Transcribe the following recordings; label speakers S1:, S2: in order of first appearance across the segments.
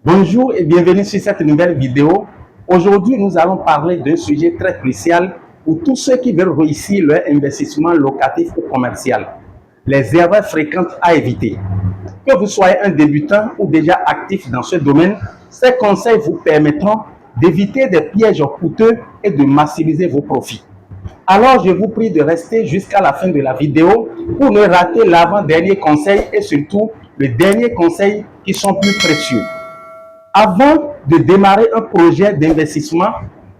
S1: Bonjour et bienvenue sur cette nouvelle vidéo. Aujourd'hui, nous allons parler d'un sujet très crucial pour tous ceux qui veulent réussir leur investissement locatif ou commercial. Les erreurs fréquentes à éviter. Que vous soyez un débutant ou déjà actif dans ce domaine, ces conseils vous permettront d'éviter des pièges coûteux et de maximiser vos profits. Alors, je vous prie de rester jusqu'à la fin de la vidéo pour ne rater l'avant-dernier conseil et surtout le dernier conseil qui sont plus précieux. Avant de démarrer un projet d'investissement,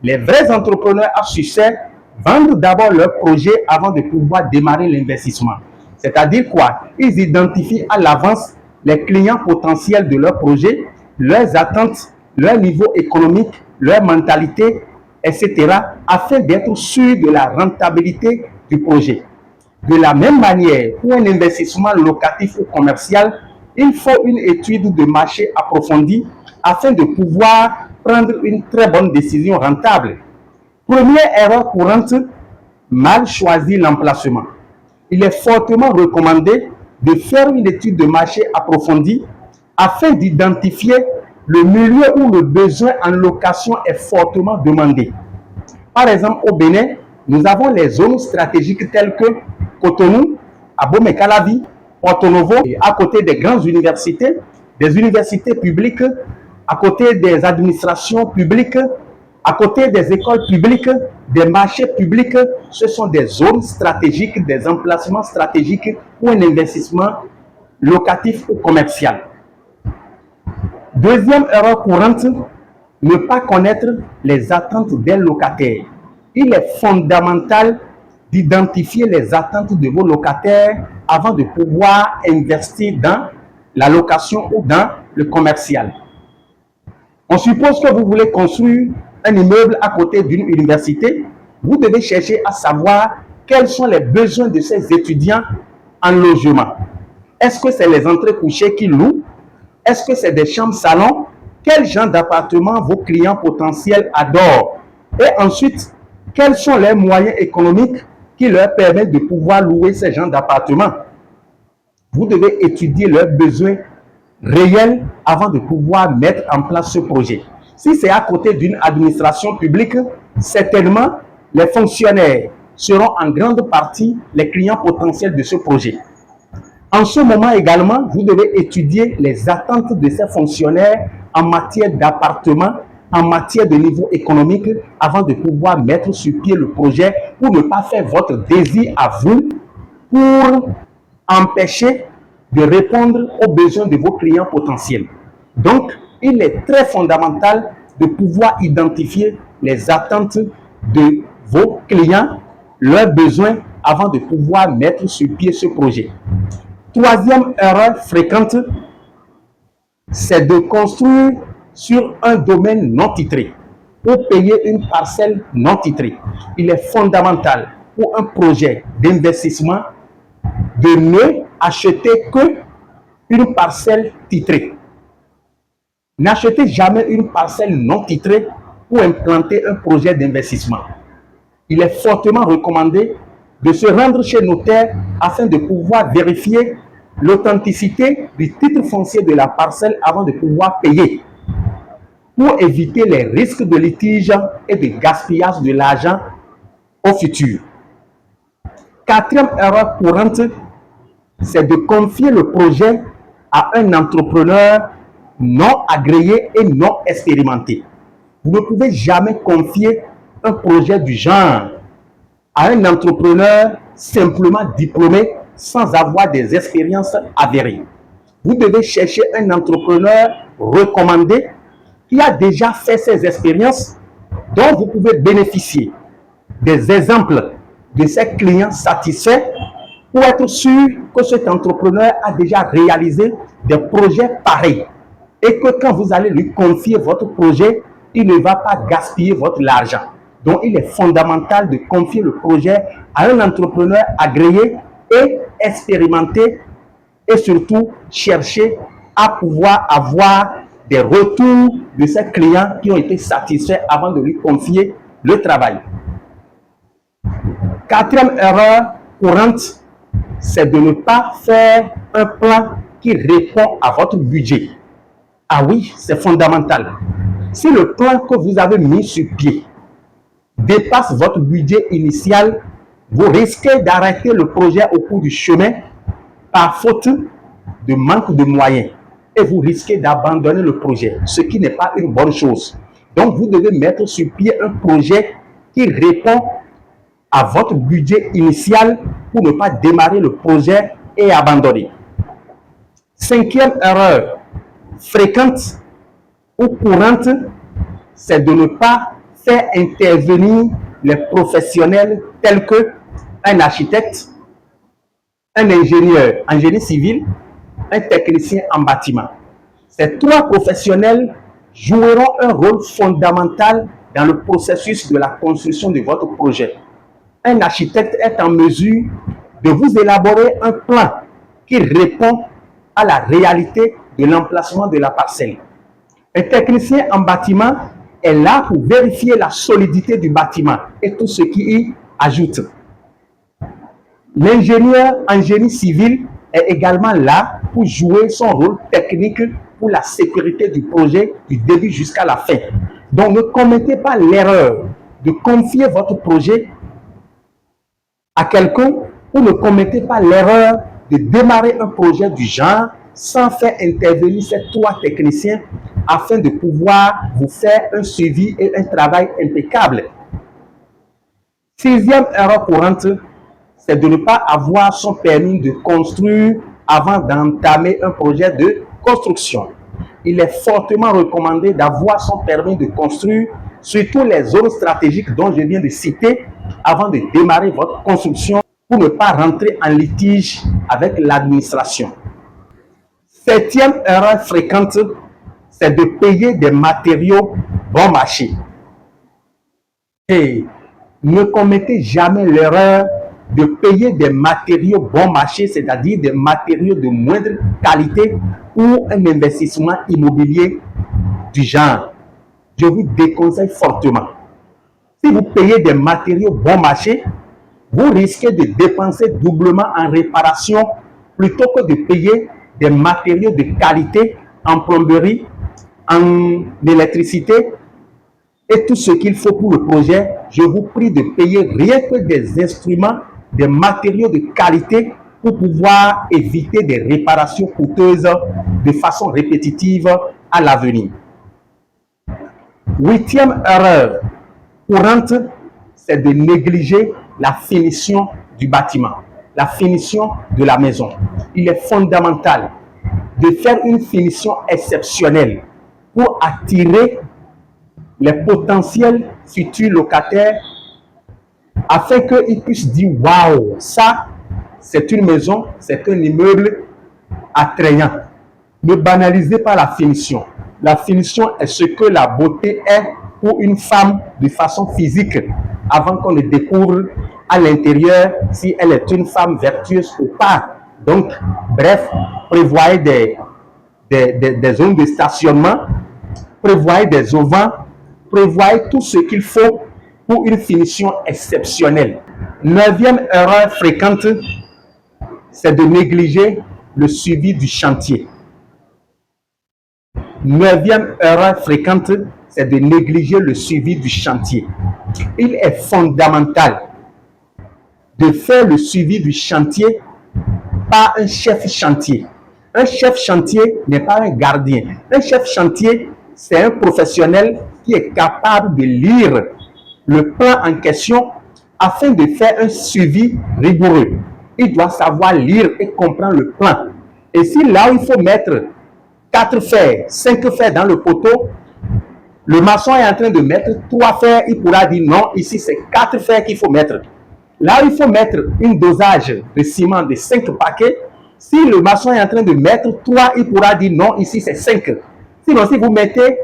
S1: les vrais entrepreneurs à succès vendent d'abord leur projet avant de pouvoir démarrer l'investissement. C'est-à-dire quoi? Ils identifient à l'avance les clients potentiels de leur projet, leurs attentes, leur niveau économique, leur mentalité, etc. afin d'être sûr de la rentabilité du projet. De la même manière, pour un investissement locatif ou commercial, il faut une étude de marché approfondie afin de pouvoir prendre une très bonne décision rentable. Première erreur courante, mal choisir l'emplacement. Il est fortement recommandé de faire une étude de marché approfondie afin d'identifier le milieu où le besoin en location est fortement demandé. Par exemple, au Bénin, nous avons les zones stratégiques telles que Cotonou, Abomey-Calavi, Porto Novo, à côté des grandes universités, des universités publiques, à côté des administrations publiques, à côté des écoles publiques, des marchés publics. Ce sont des zones stratégiques, des emplacements stratégiques pour un investissement locatif ou commercial. Deuxième erreur courante, ne pas connaître les attentes des locataires. Il est fondamental d'identifier les attentes de vos locataires avant de pouvoir investir dans la location ou dans le commercial. On suppose que vous voulez construire un immeuble à côté d'une université. Vous devez chercher à savoir quels sont les besoins de ces étudiants en logement. Est-ce que c'est les entrées couchées qui louent? Est-ce que c'est des chambres salons? Quel genre d'appartement vos clients potentiels adorent? Et ensuite, quels sont les moyens économiques qui leur permettent de pouvoir louer ces genres d'appartements? Vous devez étudier leurs besoins réels avant de pouvoir mettre en place ce projet. Si c'est à côté d'une administration publique, certainement les fonctionnaires seront en grande partie les clients potentiels de ce projet. En ce moment également, vous devez étudier les attentes de ces fonctionnaires en matière d'appartement, en matière de niveau économique, avant de pouvoir mettre sur pied le projet pour ne pas faire votre désir à vous, pour empêcher de répondre aux besoins de vos clients potentiels. Donc, il est très fondamental de pouvoir identifier les attentes de vos clients, leurs besoins, avant de pouvoir mettre sur pied ce projet. Troisième erreur fréquente, c'est de construire sur un domaine non titré ou payer une parcelle non titrée. Il est fondamental pour un projet d'investissement de ne acheter que une parcelle titrée. N'achetez jamais une parcelle non titrée pour implanter un projet d'investissement. Il est fortement recommandé de se rendre chez notaire afin de pouvoir vérifier l'authenticité du titre foncier de la parcelle avant de pouvoir payer, pour éviter les risques de litige et de gaspillage de l'argent au futur. Quatrième erreur courante, c'est de confier le projet à un entrepreneur non agréé et non expérimenté. Vous ne pouvez jamais confier un projet du genre à un entrepreneur simplement diplômé sans avoir des expériences avérées. Vous devez chercher un entrepreneur recommandé qui a déjà fait ces expériences, dont vous pouvez bénéficier des exemples de ses clients satisfaits pour être sûr que cet entrepreneur a déjà réalisé des projets pareils et que quand vous allez lui confier votre projet, il ne va pas gaspiller votre argent. Donc, il est fondamental de confier le projet à un entrepreneur agréé et expérimenté et surtout chercher à pouvoir avoir des retours de ses clients qui ont été satisfaits avant de lui confier le travail. Quatrième erreur courante, c'est de ne pas faire un plan qui répond à votre budget. Ah oui, c'est fondamental. Si le plan que vous avez mis sur pied dépasse votre budget initial, vous risquez d'arrêter le projet au cours du chemin par faute de manque de moyens et vous risquez d'abandonner le projet, ce qui n'est pas une bonne chose. Donc, vous devez mettre sur pied un projet qui répond à votre budget initial pour ne pas démarrer le projet et abandonner. Cinquième erreur fréquente ou courante, c'est de ne pas faire intervenir les professionnels tels que un architecte, un ingénieur en génie civil, un technicien en bâtiment. Ces trois professionnels joueront un rôle fondamental dans le processus de la construction de votre projet. Un architecte est en mesure de vous élaborer un plan qui répond à la réalité de l'emplacement de la parcelle. Un technicien en bâtiment est là pour vérifier la solidité du bâtiment et tout ce qui y ajoute. L'ingénieur en génie civil est également là pour jouer son rôle technique pour la sécurité du projet du début jusqu'à la fin. Donc, ne commettez pas l'erreur de confier votre projet à quelqu'un ou ne commettez pas l'erreur de démarrer un projet du genre sans faire intervenir ces trois techniciens afin de pouvoir vous faire un suivi et un travail impeccable. Sixième erreur courante, c'est de ne pas avoir son permis de construire avant d'entamer un projet de construction. Il est fortement recommandé d'avoir son permis de construire, surtout les zones stratégiques dont je viens de citer, avant de démarrer votre construction pour ne pas rentrer en litige avec l'administration. Septième erreur fréquente, c'est de payer des matériaux bon marché. Et ne commettez jamais l'erreur de payer des matériaux bon marché, c'est-à-dire des matériaux de moindre qualité ou un investissement immobilier du genre. Je vous déconseille fortement. Si vous payez des matériaux bon marché, vous risquez de dépenser doublement en réparation plutôt que de payer des matériaux de qualité en plomberie, en électricité et tout ce qu'il faut pour le projet. Je vous prie de payer rien que des instruments, des matériaux de qualité pour pouvoir éviter des réparations coûteuses de façon répétitive à l'avenir. Huitième erreur courante, c'est de négliger la finition du bâtiment, la finition de la maison. Il est fondamental de faire une finition exceptionnelle pour attirer les potentiels futurs locataires afin qu'ils puissent dire waouh, ça c'est une maison, c'est un immeuble attrayant. Ne banalisez pas la finition. La finition est ce que la beauté est pour une femme de façon physique avant qu'on ne découvre à l'intérieur si elle est une femme vertueuse ou pas. Donc, bref, prévoyez des zones de stationnement, prévoyez des auvents, prévoyez tout ce qu'il faut pour une finition exceptionnelle. Neuvième erreur fréquente, c'est de négliger le suivi du chantier. Neuvième erreur fréquente, c'est de négliger le suivi du chantier. Il est fondamental de faire le suivi du chantier par un chef chantier. Un chef chantier n'est pas un gardien. Un chef chantier, c'est un professionnel qui est capable de lire le plan en question afin de faire un suivi rigoureux. Il doit savoir lire et comprendre le plan. Et si là où il faut mettre 4 fers, 5 fers dans le poteau, le maçon est en train de mettre 3 fers, il pourra dire non, ici c'est 4 fers qu'il faut mettre. Là où il faut mettre une dosage de ciment de 5 paquets, si le maçon est en train de mettre 3, il pourra dire non, ici c'est 5. Sinon, si vous mettez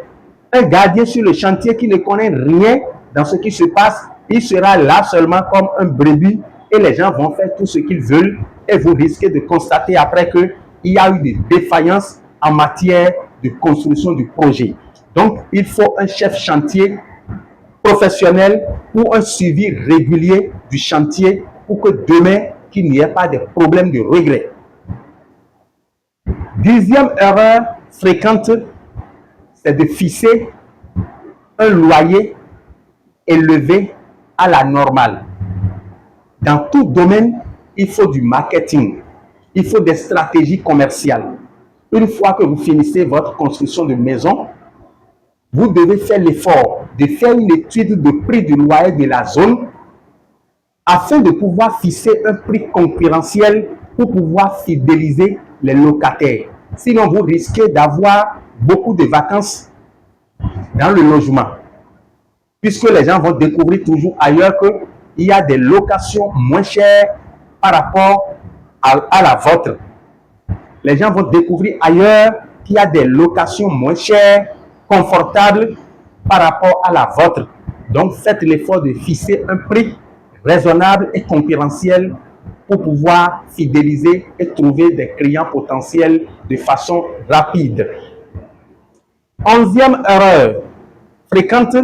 S1: un gardien sur le chantier qui ne connaît rien dans ce qui se passe, il sera là seulement comme un brebis et les gens vont faire tout ce qu'ils veulent et vous risquez de constater après qu'il y a eu des défaillances en matière de construction du projet. Donc, il faut un chef chantier professionnel pour un suivi régulier du chantier pour que demain, qu'il n'y ait pas de problème de regret. Dixième erreur fréquente, c'est de fixer un loyer élevé à la normale. Dans tout domaine, il faut du marketing, il faut des stratégies commerciales. Une fois que vous finissez votre construction de maison, vous devez faire l'effort de faire une étude de prix du loyer de la zone afin de pouvoir fixer un prix concurrentiel pour pouvoir fidéliser les locataires. Sinon, vous risquez d'avoir beaucoup de vacances dans le logement, puisque les gens vont découvrir toujours ailleurs qu'il y a des locations moins chères par rapport à la vôtre. Les gens vont découvrir ailleurs qu'il y a des locations moins chères, confortables par rapport à la vôtre. Donc, faites l'effort de fixer un prix raisonnable et concurrentiel pour pouvoir fidéliser et trouver des clients potentiels de façon rapide. 11e erreur fréquente,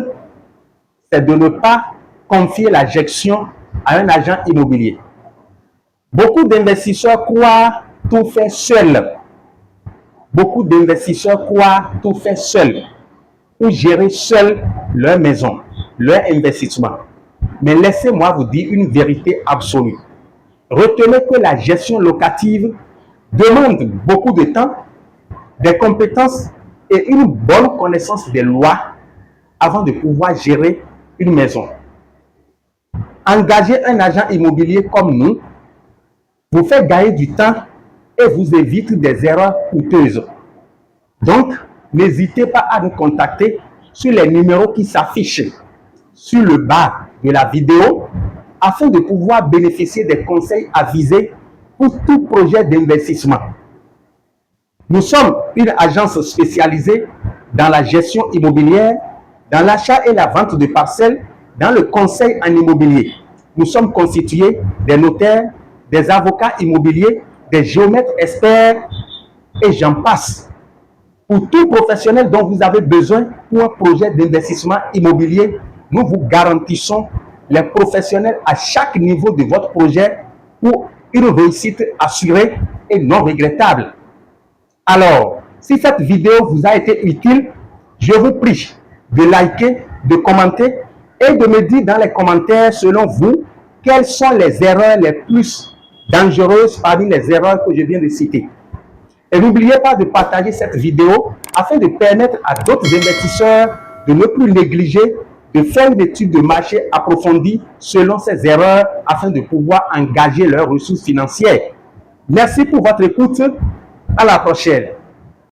S1: c'est de ne pas confier la gestion à un agent immobilier. Beaucoup d'investisseurs croient tout faire seul. Beaucoup d'investisseurs croient tout faire seul ou gérer seul leur maison, leur investissement. Mais laissez-moi vous dire une vérité absolue. Retenez que la gestion locative demande beaucoup de temps, des compétences et une bonne connaissance des lois avant de pouvoir gérer une maison. Engager un agent immobilier comme nous vous fait gagner du temps et vous évite des erreurs coûteuses. Donc, n'hésitez pas à nous contacter sur les numéros qui s'affichent sur le bas de la vidéo afin de pouvoir bénéficier des conseils avisés pour tout projet d'investissement. Nous sommes une agence spécialisée dans la gestion immobilière, dans l'achat et la vente de parcelles, dans le conseil en immobilier. Nous sommes constitués des notaires, des avocats immobiliers, des géomètres experts et j'en passe. Pour tout professionnel dont vous avez besoin pour un projet d'investissement immobilier, nous vous garantissons les professionnels à chaque niveau de votre projet pour une réussite assurée et non regrettable. Alors, si cette vidéo vous a été utile, je vous prie de liker, de commenter et de me dire dans les commentaires, selon vous, quelles sont les erreurs les plus dangereuses parmi les erreurs que je viens de citer. Et n'oubliez pas de partager cette vidéo afin de permettre à d'autres investisseurs de ne plus négliger de faire une étude de marché approfondie selon ces erreurs afin de pouvoir engager leurs ressources financières. Merci pour votre écoute. À la prochaine.